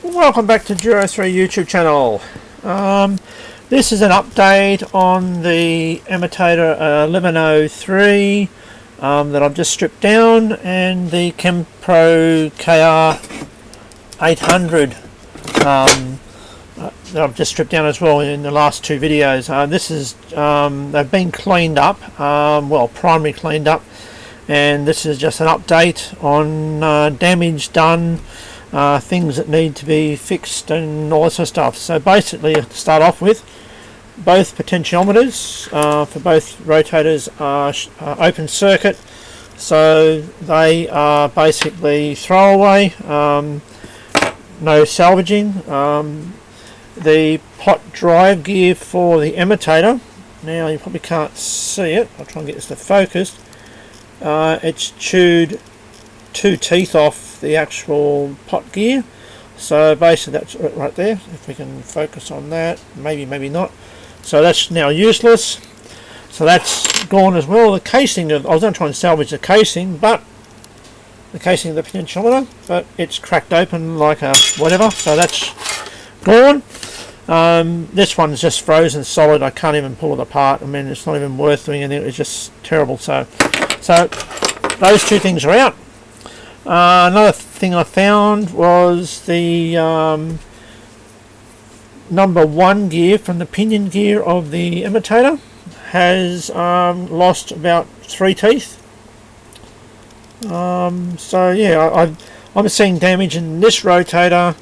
Welcome back to Duro3 YouTube channel. This is an update on the Emotator 1103 that I've just stripped down, and the Kenpro KR-800 that I've just stripped down as well in the last two videos. This is they've been cleaned up, well, primarily cleaned up, and this is just an update on damage done, things that need to be fixed and all that sort of stuff. So basically, to start off with, both potentiometers for both rotators are open circuit, so they are basically throwaway, no salvaging. The pot drive gear for the Emotator, now you probably can't see it, I'll try and get this to focus. It's chewed two teeth off the actual pot gear, so basically that's it right there. If we can focus on that, maybe not. So that's now useless, so that's gone as well. The casing of, I was going to try and salvage the casing, but the casing of the potentiometer, but it's cracked open like a whatever, so that's gone. This one's just frozen solid. I can't even pull it apart. I mean, it's not even worth doing anything. It's just terrible. So those two things are out. Another thing I found was the number one gear from the pinion gear of the Emotator has lost about 3 teeth. So yeah, I'm seeing damage in this rotator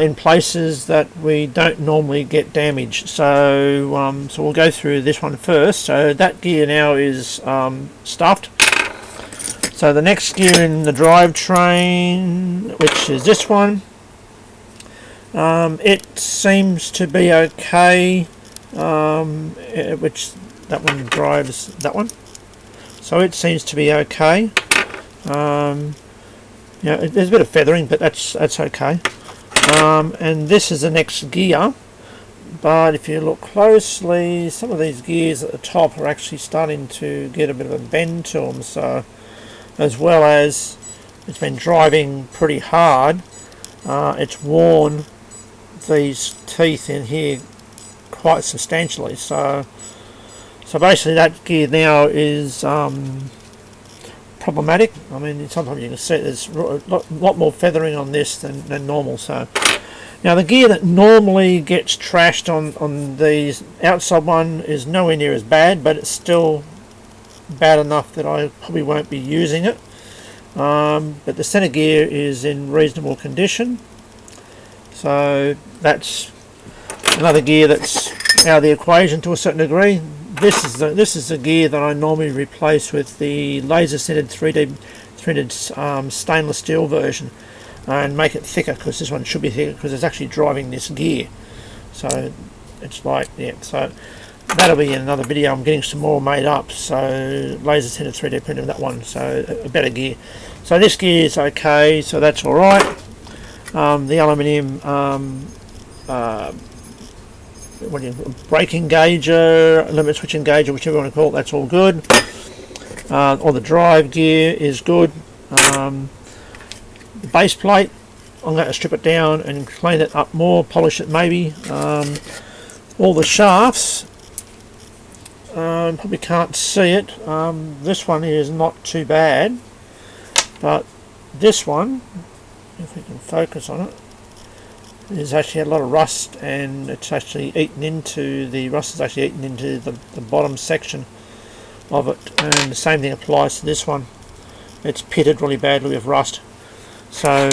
in places that we don't normally get damage. So so we'll go through this one first. So that gear now is stuffed. So the next gear in the drivetrain, which is this one, it seems to be okay, which that one drives that one, so it seems to be okay. Yeah, there's a bit of feathering, but that's okay. And this is the next gear, but if you look closely, some of these gears at the top are actually starting to get a bit of a bend to them, so as well as it's been driving pretty hard, it's worn these teeth in here quite substantially. So basically that gear now is problematic. I mean, sometimes you can see there's a lot more feathering on this than normal. So now the gear that normally gets trashed on the outside one is nowhere near as bad, but it's still bad enough that I probably won't be using it. But the center gear is in reasonable condition, so that's another gear that's out of the equation to a certain degree. This is the gear that I normally replace with the laser sintered 3D printed stainless steel version, and make it thicker, because this one should be thicker because it's actually driving this gear. So it's like, yeah, so that'll be in another video. I'm getting some more made up, so laser sintered 3D printed that one, so a better gear. So this gear is okay, so that's all right. The aluminium braking gauge, limit switch engager, whichever you want to call it, that's all good. Or the drive gear is good. The base plate, I'm going to strip it down and clean it up more, polish it maybe. All the shafts, probably can't see it. This one is not too bad, but this one, if we can focus on it, is actually a lot of rust, and it's actually eaten into the rust is actually eaten into the bottom section of it, and the same thing applies to this one. It's pitted really badly with rust. So,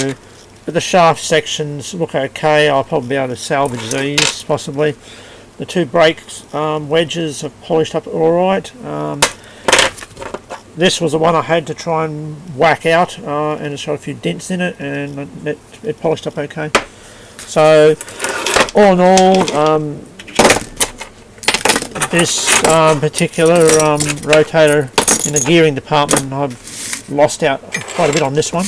but the shaft sections look okay. I'll probably be able to salvage these possibly. The two brake wedges are polished up alright. This was the one I had to try and whack out, and it's got a few dents in it, and it polished up okay. So all in all, this particular rotator in the gearing department, I've lost out quite a bit on this one.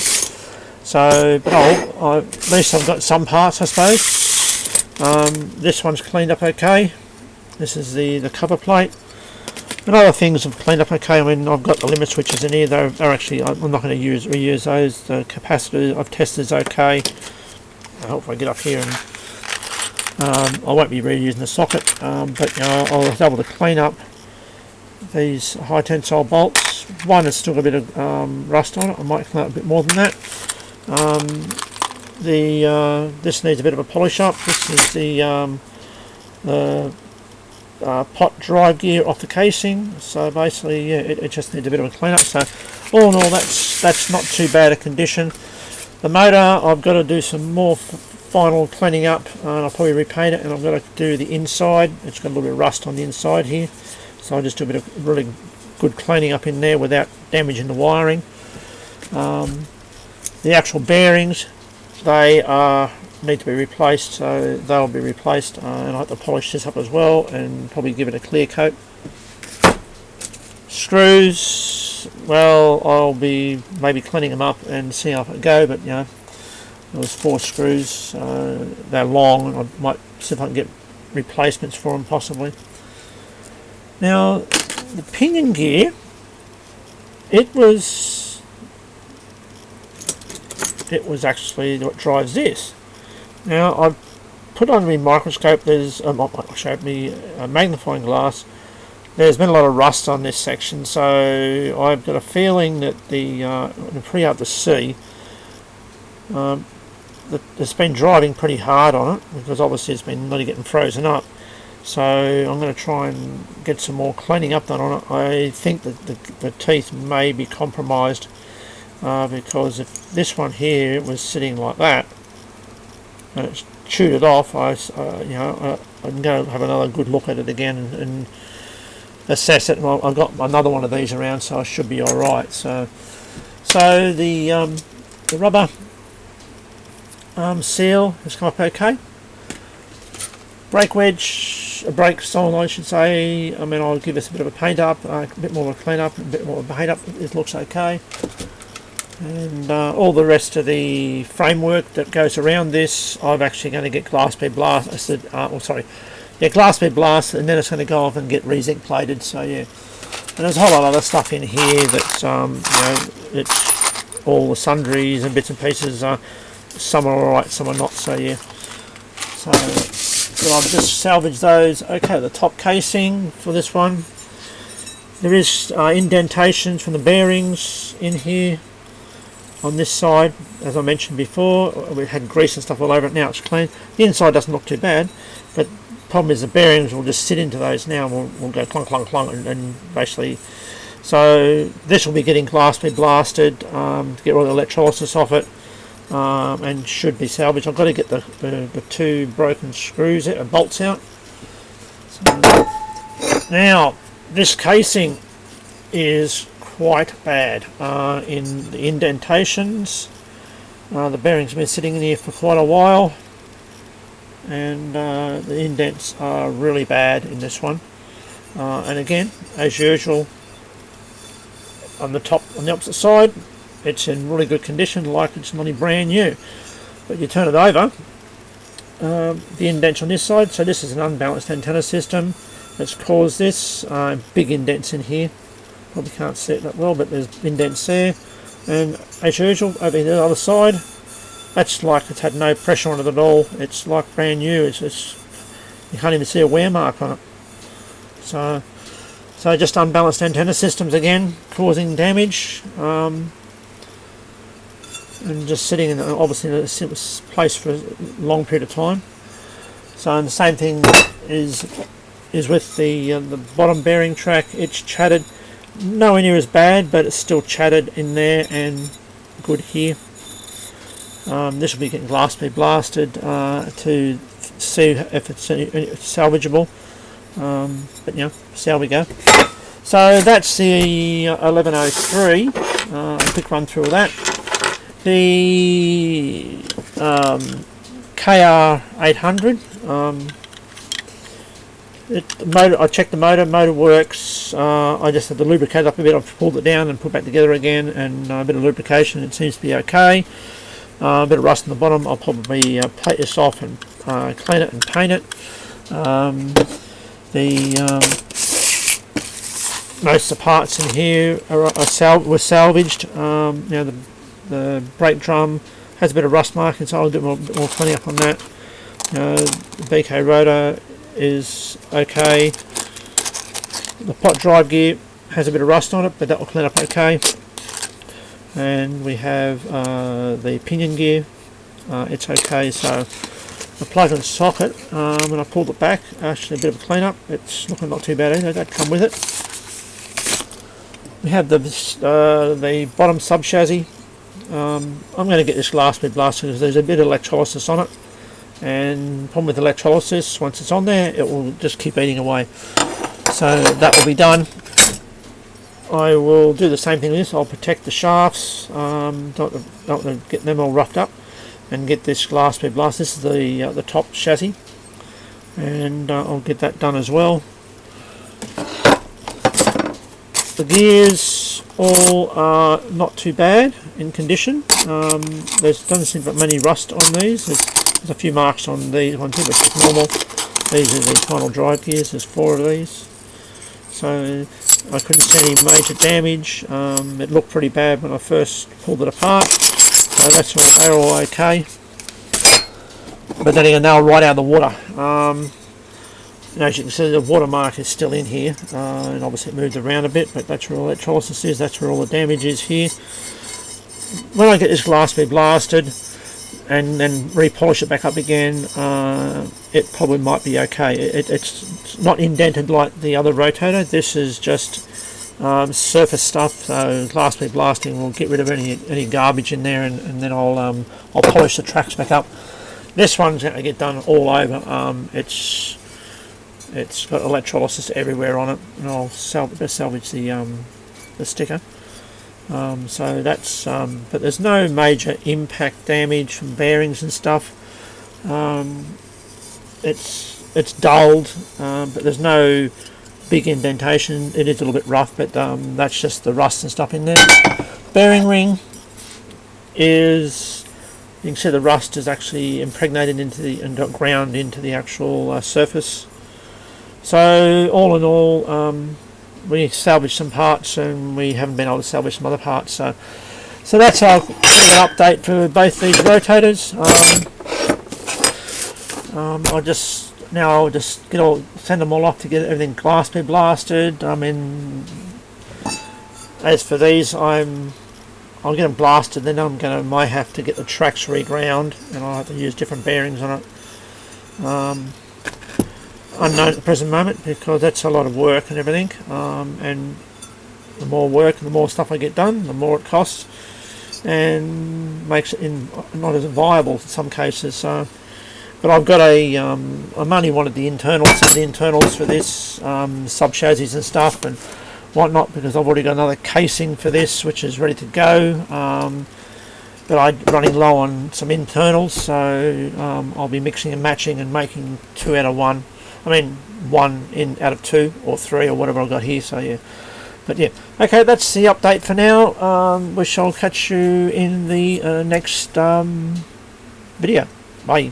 So, but at least I've got some parts, I suppose. This one's cleaned up okay. This is the cover plate. And other things I've cleaned up okay. I mean, I've got the limit switches in here. They're actually, I'm not going to reuse those. The capacitor I've tested is okay. hopefully I get up here and I won't be reusing the socket, but I was able to clean up these high tensile bolts. One has still got a bit of rust on it. I might clean up a bit more than that. This needs a bit of a polish up. This is the pot drive gear off the casing, so basically yeah, it just needs a bit of a clean up. So all in all, that's not too bad a condition. The motor, I've got to do some more final cleaning up, and I'll probably repaint it, and I've got to do the inside. It's got a little bit of rust on the inside here, so I'll just do a bit of really good cleaning up in there without damaging the wiring. The actual bearings, they need to be replaced, so they'll be replaced, and I have to polish this up as well and probably give it a clear coat. Screws, well, I'll be maybe cleaning them up and see how it go, but there was 4 screws, they're long, and I might see if I can get replacements for them possibly. Now the pinion gear, it was actually what drives this. Now I've put on my microscope, there's a magnifying glass. There's been a lot of rust on this section, so I've got a feeling that it's pretty hard to see. It's been driving pretty hard on it, because obviously it's been really getting frozen up. So I'm going to try and get some more cleaning up done on it. I think that the teeth may be compromised, because if this one here was sitting like that and it's chewed it off, I'm going to have another good look at it again and assess it. I've got another one of these around, so I should be all right. So the rubber seal has come up okay. Brake wedge, a brake solenoid I should say, I'll give this a bit of a paint up, a bit more of a clean up, a bit more of a paint up. It looks okay. And all the rest of the framework that goes around this, I'm actually going to get glass bead blasted, glass bead blast, and then it's going to go off and get re-zinc plated. So yeah, and there's a whole lot of other stuff in here that's it's all the sundries and bits and pieces. Some are alright, some are not. So yeah, so I've just salvaged those. Okay, the top casing for this one, there is indentations from the bearings in here on this side. As I mentioned before, we had grease and stuff all over it. Now it's clean. The inside doesn't look too bad, but the problem is the bearings will just sit into those now, and we'll go clunk clunk clunk, and basically, so this will be getting glass bead blasted to get all the electrolysis off it, and should be salvaged. I've got to get the 2 broken screws out, bolts out. So, now this casing is quite bad in the indentations. The bearings have been sitting in here for quite a while, and the indents are really bad in this one. And again, as usual, on the opposite side, it's in really good condition, like it's nearly brand new. But you turn it over, the indents on this side. So this is an unbalanced antenna system that's caused this. Big indents in here. Probably can't see it that well, but there's indents there. And as usual, over the other side, that's like it's had no pressure on it at all. It's like brand new. It's you can't even see a wear mark on it. So just unbalanced antenna systems again, causing damage, and just sitting in obviously in a place for a long period of time. So and the same thing is with the bottom bearing track. It's chatted. Nowhere near as bad, but it's still chatted in there and good here. This will be getting glass bead blasted to see if it's salvageable. But see how we go. So that's the 1103. A quick run through of that. The KR-800. I checked the motor works. I just had to lubricate up a bit. I've pulled it down and put it back together again, and a bit of lubrication. It seems to be okay. A bit of rust on the bottom. I'll probably plate this off and clean it and paint it. Most of the parts in here were salvaged. The brake drum, has a bit of rust marking, so I'll do a bit more cleaning up on that. The BK rotor is okay. The pot drive gear has a bit of rust on it, but that will clean up okay. And we have the pinion gear, it's okay. So the plug and socket, when I pulled it back, actually a bit of a clean up. It's looking not too bad either, that come with it. We have the bottom sub chassis. I'm going to get this glass bit blasted because there's a bit of electrolysis on it, and the problem with electrolysis, once it's on there, it will just keep eating away. So that will be done. I will do the same thing with this. I'll protect the shafts, don't want to get them all roughed up, and get this glass bit blasted. This is the top chassis, and I'll get that done as well. The gears all are not too bad in condition. There doesn't seem to be many rust on these. There's a few marks on these ones here, but it's normal. These are the final drive gears. There's 4 of these. So I couldn't see any major damage. It looked pretty bad when I first pulled it apart. So they're all okay. But then again, they're right out of the water. And as you can see, the watermark is still in here, and obviously it moved around a bit, but that's where all electrolysis is, that's where all the damage is here. When I get this glass bit blasted and then repolish it back up again, it probably might be okay. It's not indented like the other rotator. This is just surface stuff, so glass bit blasting will get rid of any garbage in there, and then I'll polish the tracks back up. This one's going to get done all over. It's got electrolysis everywhere on it, and I'll salvage the sticker. So that's, but there's no major impact damage from bearings and stuff. It's dulled, but there's no big indentation. It is a little bit rough, but that's just the rust and stuff in there. Bearing ring is, you can see the rust is actually impregnated into and got ground into the actual surface. So all in all, we salvaged some parts, and we haven't been able to salvage some other parts. So that's our update for both these rotators. I'll just send them all off to get everything glass bit blasted. I mean, as for these, I'll get them blasted. Then might have to get the tracks reground, and I'll have to use different bearings on it. Unknown at the present moment, because that's a lot of work and everything, and the more work and the more stuff I get done, the more it costs, and makes it not as viable in some cases. So, but I've got I've only wanted some of the internals for this, sub chassis and stuff and whatnot, because I've already got another casing for this which is ready to go, but I'm running low on some internals, so I'll be mixing and matching and making 2 out of 1. I mean, 1 out of 2 or 3 or whatever I've got here. So yeah, but yeah, okay, that's the update for now. We shall catch you in the next video. Bye.